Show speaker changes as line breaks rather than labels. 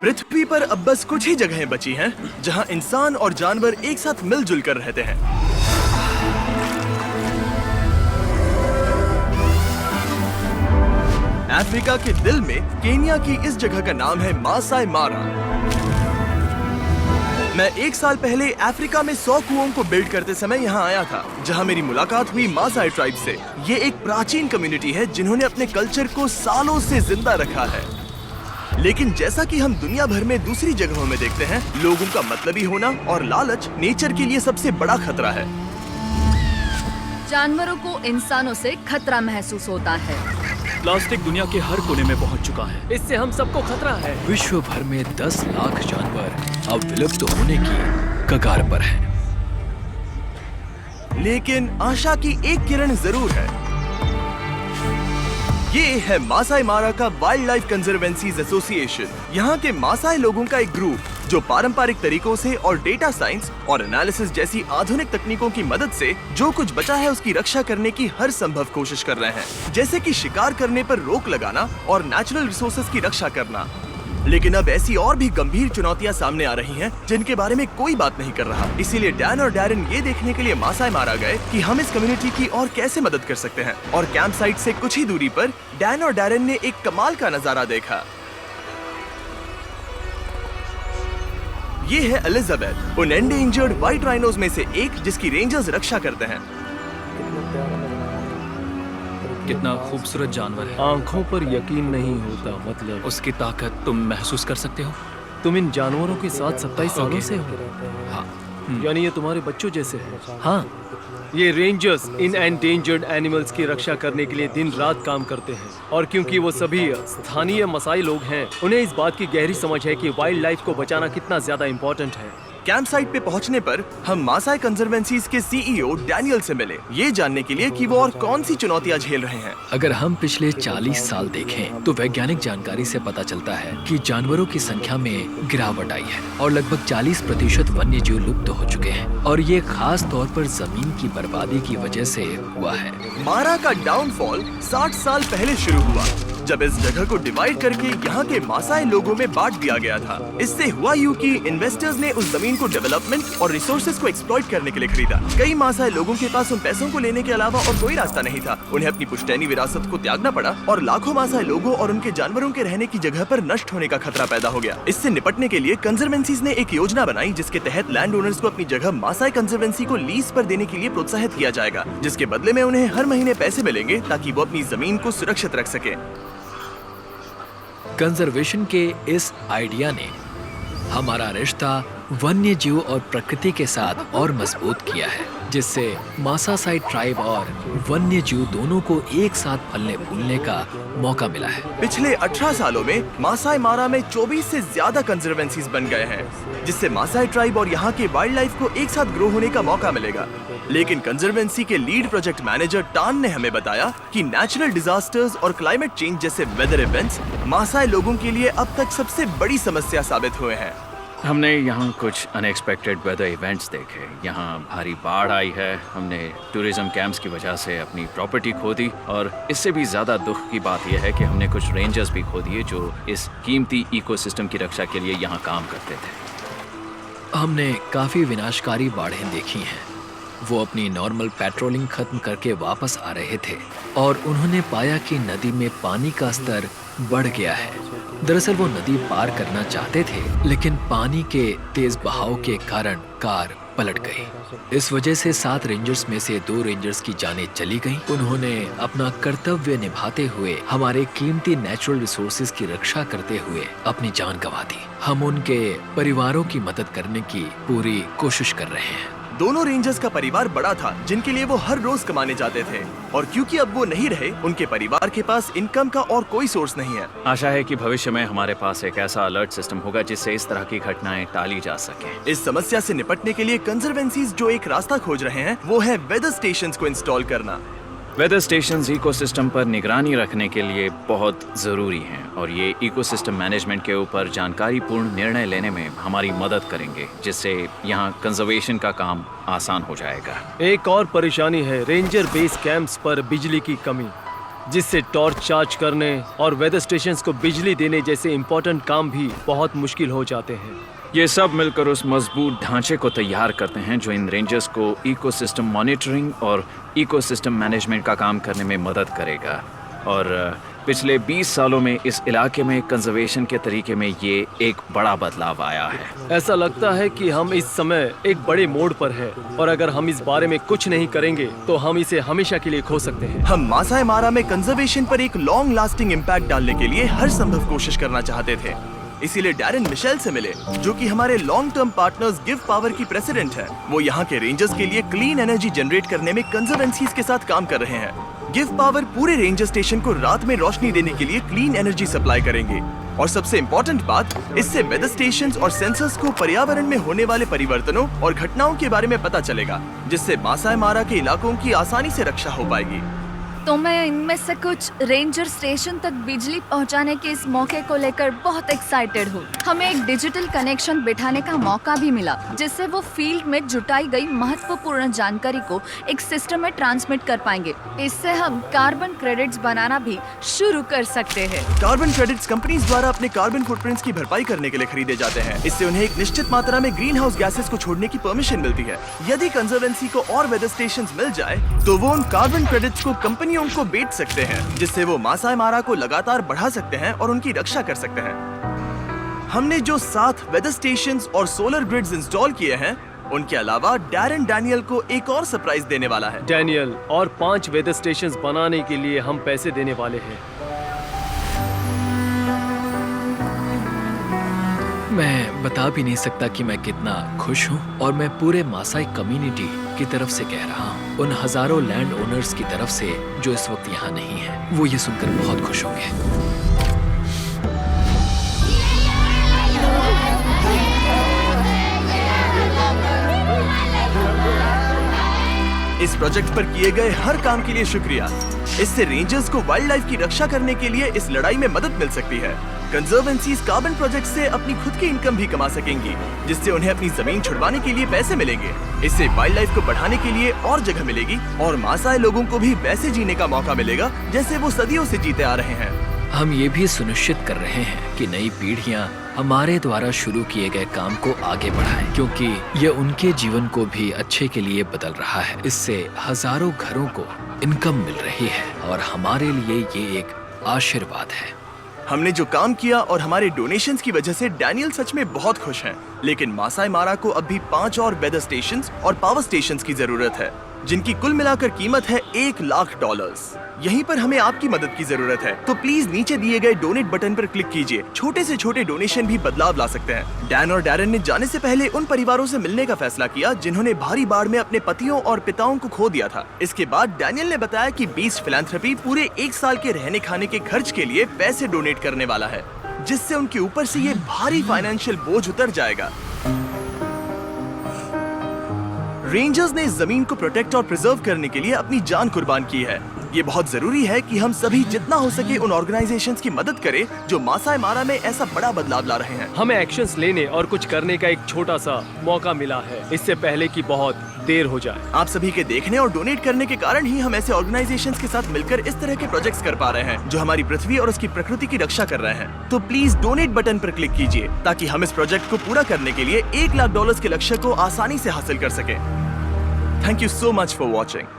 पृथ्वी पर अब बस कुछ ही जगहें बची हैं जहां इंसान और जानवर एक साथ मिलजुल कर रहते हैं। अफ्रीका के दिल में केन्या की इस जगह का नाम है मासाई मारा। मैं 1 साल पहले अफ्रीका में 100 कुओं को बिल्ड करते समय यहाँ आया था, जहाँ मेरी मुलाकात हुई मासाई ट्राइब से। ये एक प्राचीन कम्युनिटी है जिन्होंने अपने कल्चर को सालों से जिंदा रखा है। लेकिन जैसा कि हम दुनिया भर में दूसरी जगहों में देखते हैं, लोगों का मतलबी होना और लालच नेचर के लिए सबसे बड़ा खतरा है।
जानवरों को इंसानों से खतरा महसूस होता है।
प्लास्टिक दुनिया के हर कोने में पहुंच चुका है।
इससे हम सबको खतरा है।
विश्व भर में 10 लाख जानवर अब विलुप्त होने की कगार पर हैं।
लेकिन आशा की एक किरण जरूर है। ये है मासाई मारा का वाइल्ड लाइफ कंजर्वेंसीज एसोसिएशन। यहाँ के मासाई लोगों का एक ग्रुप जो पारंपरिक तरीकों से और डेटा साइंस और एनालिसिस जैसी आधुनिक तकनीकों की मदद से जो कुछ बचा है उसकी रक्षा करने की हर संभव कोशिश कर रहे हैं, जैसे कि शिकार करने पर रोक लगाना और नेचुरल रिसोर्सेज की रक्षा करना। लेकिन अब ऐसी और भी गंभीर चुनौतियां सामने आ रही हैं जिनके बारे में कोई बात नहीं कर रहा। इसीलिए डैन और डैरन ये देखने के लिए मासाई मारा गए कि हम इस कम्युनिटी की और कैसे मदद कर सकते हैं। और कैंप साइट से कुछ ही दूरी पर डैन और डैरन ने एक कमाल का नजारा देखा। ये है एलिजाबेथ, उन एंडेंजर्ड व्हाइट राइनोज में से एक जिसकी रेंजर्स रक्षा करते हैं।
कितना खूबसूरत जानवर है।
आंखों पर यकीन नहीं होता। मतलब
उसकी ताकत तुम महसूस कर सकते हो।
तुम इन जानवरों के साथ 27 सालों से हो।
हाँ।
यानी ये तुम्हारे बच्चों जैसे हैं। हाँ, ये रेंजर्स इन एंडेंजर्ड एनिमल्स की रक्षा करने के लिए दिन रात काम करते हैं। और क्योंकि वो सभी स्थानीय मसाई लोग हैं, उन्हें इस बात की गहरी समझ है कि वाइल्ड लाइफ को बचाना कितना ज्यादा इम्पोर्टेंट है।
कैंप साइट पे पहुंचने पर हम मासाई कंजर्वेंसीज के सीईओ डैनियल से मिले, ये जानने के लिए कि वो और कौन सी चुनौतियां झेल रहे हैं।
अगर हम पिछले 40 साल देखें तो वैज्ञानिक जानकारी से पता चलता है कि जानवरों की संख्या में गिरावट आई है और लगभग 40% वन्य जीव लुप्त हो चुके हैं। और ये खास तौर पर जमीन की बर्बादी की वजह से हुआ है।
मारा का डाउनफॉल 60 साल पहले शुरू हुआ, जब इस जगह को डिवाइड करके यहाँ के मासाई लोगों में बांट दिया गया था। इससे हुआ यूं कि इन्वेस्टर्स ने उस जमीन को डेवलपमेंट और रिसोर्सेज को एक्सप्लॉइट करने के लिए खरीदा। कई मासाई लोगों के पास उन पैसों को लेने के अलावा और कोई रास्ता नहीं था। उन्हें अपनी पुश्तैनी विरासत को त्यागना पड़ा और लाखों मासाई लोगों और उनके जानवरों के रहने की जगह पर नष्ट होने का खतरा पैदा हो गया। इससे निपटने के लिए कंजर्वेंसीज ने एक योजना बनाई जिसके तहत लैंड ओनर्स को अपनी जगह मासाई कंजर्वेंसी को लीज पर देने के लिए प्रोत्साहित किया जाएगा, जिसके बदले में उन्हें हर महीने पैसे मिलेंगे ताकि वो अपनी जमीन को सुरक्षित रख सके।
कंजर्वेशन के इस आइडिया ने हमारा रिश्ता वन्य जीव और प्रकृति के साथ और मजबूत किया है, जिससे मासाई ट्राइब और वन्य जीव दोनों को एक साथ फलने फूलने का मौका मिला है।
पिछले 18 सालों में मासाई मारा में 24 से ज्यादा कंजर्वेंसीज बन गए हैं, जिससे मासाई ट्राइब और यहाँ के वाइल्ड लाइफ को एक साथ ग्रो होने का मौका मिलेगा। लेकिन कंजर्वेंसी के लीड प्रोजेक्ट मैनेजर टान ने हमें बताया कि नेचुरल डिजास्टर्स और क्लाइमेट चेंज जैसे वेदर इवेंट्स मासाई लोगों के लिए अब तक सबसे बड़ी समस्या साबित हुए हैं।
हमने यहाँ कुछ अनएक्सपेक्टेड वेदर इवेंट्स देखे। यहाँ भारी बाढ़ आई है, हमने टूरिज्म कैंप्स की वजह से अपनी प्रॉपर्टी खो दी, और इससे भी ज़्यादा दुख की बात यह है कि हमने कुछ रेंजर्स भी खो दिए जो इस कीमती इकोसिस्टम की रक्षा के लिए यहाँ काम करते थे।
हमने काफ़ी विनाशकारी बाढ़ें देखी हैं। वो अपनी नॉर्मल पेट्रोलिंग खत्म करके वापस आ रहे थे और उन्होंने पाया कि नदी में पानी का स्तर बढ़ गया है। दरअसल वो नदी पार करना चाहते थे, लेकिन पानी के तेज बहाव के कारण कार पलट गई। इस वजह से 7 रेंजर्स में से 2 रेंजर्स की जानें चली गईं। उन्होंने अपना कर्तव्य निभाते हुए हमारे कीमती नेचुरल रिसोर्सेज की रक्षा करते हुए अपनी जान गंवा दी। हम उनके परिवारों की मदद करने की पूरी कोशिश कर रहे हैं।
दोनों रेंजर्स का परिवार बड़ा था जिनके लिए वो हर रोज कमाने जाते थे, और क्योंकि अब वो नहीं रहे, उनके परिवार के पास इनकम का और कोई सोर्स नहीं है।
आशा है कि भविष्य में हमारे पास एक ऐसा अलर्ट सिस्टम होगा जिससे इस तरह की घटनाएं टाली जा सके।
इस समस्या से निपटने के लिए कंजर्वेंसीज जो एक रास्ता खोज रहे हैं वो है वेदर स्टेशंस को इंस्टॉल करना।
वेदर स्टेशंस इकोसिस्टम पर निगरानी रखने के लिए बहुत ज़रूरी हैं, और ये इकोसिस्टम मैनेजमेंट के ऊपर जानकारीपूर्ण निर्णय लेने में हमारी मदद करेंगे, जिससे यहाँ कंजर्वेशन का काम आसान हो जाएगा।
एक और परेशानी है रेंजर बेस कैंप्स पर बिजली की कमी। जिससे टॉर्च चार्ज करने और वेदर स्टेशंस को बिजली देने जैसे इम्पोर्टेंट काम भी बहुत मुश्किल हो जाते हैं।
ये सब मिलकर उस मजबूत ढांचे को तैयार करते हैं जो इन रेंजर्स को इकोसिस्टम मॉनिटरिंग और इकोसिस्टम मैनेजमेंट का काम करने में मदद करेगा। और पिछले 20 सालों में इस इलाके में कंजर्वेशन के तरीके में ये एक बड़ा बदलाव आया है।
ऐसा लगता है कि हम इस समय एक बड़े मोड़ पर हैं और अगर हम इस बारे में कुछ नहीं करेंगे तो हम इसे हमेशा के लिए खो सकते हैं।
हम मासाई मारा में कंजर्वेशन पर एक लॉन्ग लास्टिंग इम्पैक्ट डालने के लिए हर संभव कोशिश करना चाहते थे। इसीलिए डैरेन मिशेल से मिले, जो कि हमारे long term partners give power की प्रेसिडेंट है। वो यहाँ के रेंजर्स के लिए क्लीन एनर्जी जनरेट करने में कंजर्वेंसीज के साथ काम कर रहे हैं। गिव पावर पूरे रेंजर स्टेशन को रात में रोशनी देने के लिए क्लीन एनर्जी सप्लाई करेंगे। और सबसे इम्पोर्टेंट बात, इससे वेदर स्टेशंस और सेंसर्स को पर्यावरण में होने वाले परिवर्तनों और घटनाओं के बारे में पता चलेगा, जिससे मासाई मारा के इलाकों की आसानी से रक्षा हो पाएगी।
तो मैं इनमें से कुछ रेंजर स्टेशन तक बिजली पहुंचाने के इस मौके को लेकर बहुत एक्साइटेड हूँ। हमें एक डिजिटल कनेक्शन बिठाने का मौका भी मिला, जिससे वो फील्ड में जुटाई गई महत्वपूर्ण जानकारी को एक सिस्टम में ट्रांसमिट कर पाएंगे। इससे हम कार्बन क्रेडिट्स बनाना भी शुरू कर सकते हैं।
कार्बन क्रेडिट्स कंपनीज द्वारा अपने कार्बन फुटप्रिंट्स की भरपाई करने के लिए खरीदे जाते हैं। इससे उन्हें एक निश्चित मात्रा में ग्रीन हाउस गैसेस को छोड़ने की परमिशन मिलती है। यदि कंजर्वेंसी को और वेदर स्टेशंस मिल जाए तो वो उन कार्बन क्रेडिट्स को कंपनियों को बेच सकते हैं, जिससे वो मासाई मारा को लगातार बढ़ा सकते हैं और उनकी रक्षा कर सकते हैं। हमने जो 7 वेदर स्टेशंस और सोलर ग्रिड्स इंस्टॉल किए हैं, उनके अलावा डैरेन डैनियल को एक और सरप्राइज देने वाला है।
डैनियल, और 5 वेदर स्टेशंस बनाने के लिए हम पैसे देने वाले हैं।
मैं बता भी नहीं सकता कि मैं कितना खुश हूँ, और मैं पूरे मासाई कम्युनिटी की तरफ से कह रहा हूँ, उन हजारों लैंड ओनर्स की तरफ से जो इस वक्त यहाँ नहीं है। वो ये सुनकर बहुत खुश होंगे।
इस प्रोजेक्ट पर किए गए हर काम के लिए शुक्रिया। इससे रेंजर्स को वाइल्ड लाइफ की रक्षा करने के लिए इस लड़ाई में मदद मिल सकती है। कंजर्वेंसीज कार्बन प्रोजेक्ट से अपनी खुद की इनकम भी कमा सकेंगी, जिससे उन्हें अपनी जमीन छुड़वाने के लिए पैसे मिलेंगे। इससे वाइल्ड लाइफ को बढ़ाने के लिए और जगह मिलेगी और मासाई लोगों को भी वैसे जीने का मौका मिलेगा जैसे वो सदियों से जीते आ रहे हैं।
हम ये भी सुनिश्चित कर रहे हैं कि नई पीढ़ियां हमारे द्वारा शुरू किए गए काम को आगे बढ़ाएं, क्योंकि ये उनके जीवन को भी अच्छे के लिए बदल रहा है। इससे हजारों घरों को इनकम मिल रही है और हमारे लिए ये एक आशीर्वाद है।
हमने जो काम किया और हमारे डोनेशंस की वजह से डैनियल सच में बहुत खुश हैं। लेकिन मासाई मारा को अब भी 5 और वेदर स्टेशंस और पावर स्टेशंस की जरूरत है, जिनकी कुल मिलाकर कीमत है $1 लाख। यहीं पर हमें आपकी मदद की जरूरत है, तो प्लीज नीचे दिए गए डोनेट बटन पर क्लिक कीजिए। छोटे से छोटे डोनेशन भी बदलाव ला सकते हैं। डैन और डैरेन ने जाने से पहले उन परिवारों से मिलने का फैसला किया जिन्होंने भारी बाढ़ में अपने पतियों और पिताओं को खो दिया था। इसके बाद डैनियल ने बताया कि बीस्ट फिलैंथ्रोपी पूरे 1 साल के रहने खाने के खर्च के लिए पैसे डोनेट करने वाला है, जिससे उनके ऊपर से ये भारी फाइनेंशियल बोझ उतर जाएगा। रेंजर्स ने इस जमीन को प्रोटेक्ट और प्रिजर्व करने के लिए अपनी जान कुर्बान की है। ये बहुत जरूरी है कि हम सभी जितना हो सके उन ऑर्गेनाइजेशंस की मदद करें जो मासाई मारा में ऐसा बड़ा बदलाव ला रहे हैं।
हमें एक्शंस लेने और कुछ करने का एक छोटा सा मौका मिला है, इससे पहले कि बहुत देर हो जाए।
आप सभी के देखने और डोनेट करने के कारण ही हम ऐसे ऑर्गेनाइजेशंस के साथ मिलकर इस तरह के प्रोजेक्ट्स कर पा रहे हैं जो हमारी पृथ्वी और उसकी प्रकृति की रक्षा कर रहे हैं। तो प्लीज डोनेट बटन पर क्लिक कीजिए ताकि हम इस प्रोजेक्ट को पूरा करने के लिए $1 लाख के लक्ष्य को आसानी से हासिल कर सके। Thank you so much for watching.